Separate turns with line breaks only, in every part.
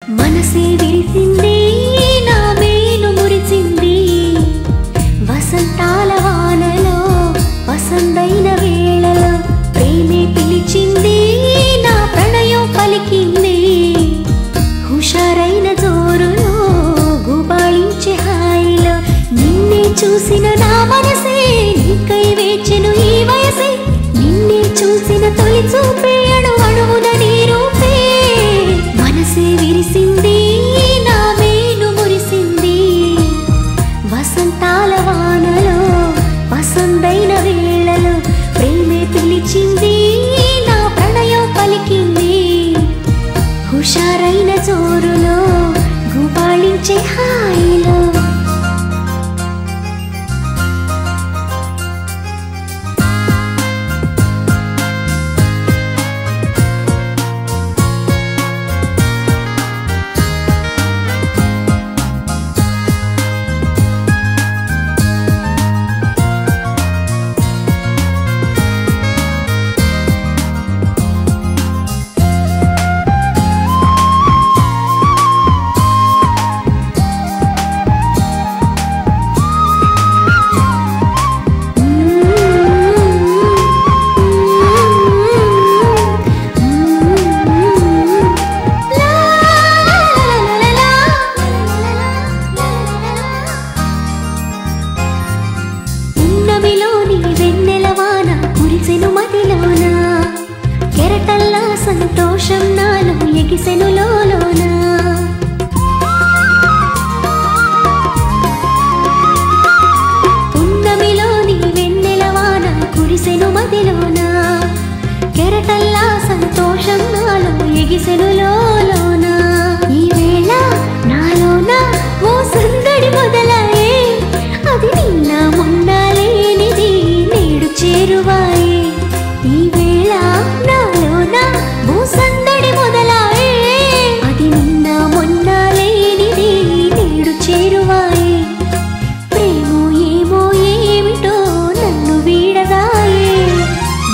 మనసే విరిసింది నా మేను మురిసింది వసంతాల వానలో వసంతైన వేళలో ప్రేమే పిలిచింది నా ప్రణయం పలికింది హుషారైన జోరులో గుబాళించే హాయిలో నిన్నే చూసిన నా మనసే నీకై వేచెను ఈ వయసే నిన్నే చూసిన తొలి చూపే అణువణువున నీ రూపే మనసే విరిసింది నా మేను మురిసింది వసంతాల వానలో వసంతైన వేళలో ప్రేమే పిలిచింది నా ప్రణయం పలికింది హుషారైన జోరులో గుబాళించే హాయిలో సంతోషం నాలో ఎగిసెను లోలోన పున్నమిలోని వెన్నెలవాన కురిసెను మదిలోన కెరటల్లా సంతోషం నాలో ఎగిసెను లోలోన ఈ వేళ నాలోన ఓ సందడి మొదలాయే అది నిన్న మొన్న లేనిది నేడు చేరువాయే ఈ వేళ నాలోన ఓ సందడి మొదలాయే అది నిన్న మొన్న లేనిది నేడు చేరువాయే ప్రేమో ఏమో ఏమిటో నన్ను వీడదాయే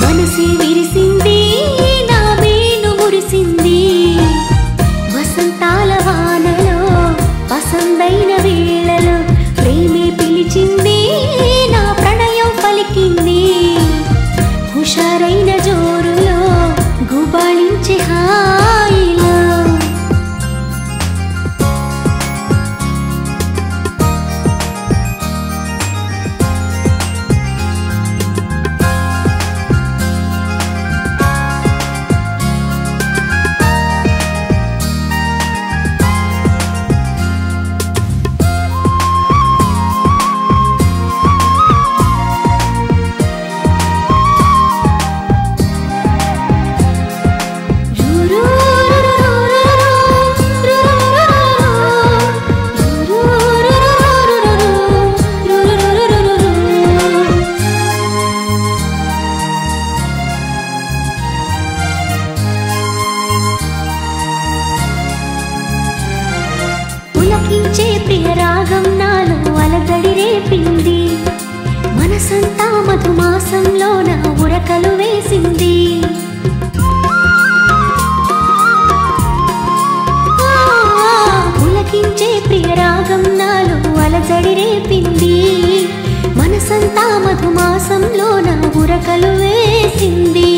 మనసే విరిసింది నా మేను మురిసింది వసంతాల వానలో వసంతైన వేళలో ప్రేమే పిలిచింది నా ప్రణయం పలికింది హుషారైన జోరులో గుబాళించే హాయిలో పులకించే ప్రియ రాగం నాలో అలజడి రేపింది మనసంతా మధుమాసంలో నా ఉరకలు వేసింది పులకించే ప్రియ రాగం నాలో అలజడి రేపింది మనసంతా మధుమాసంలో నా ఉరకలు వేసింది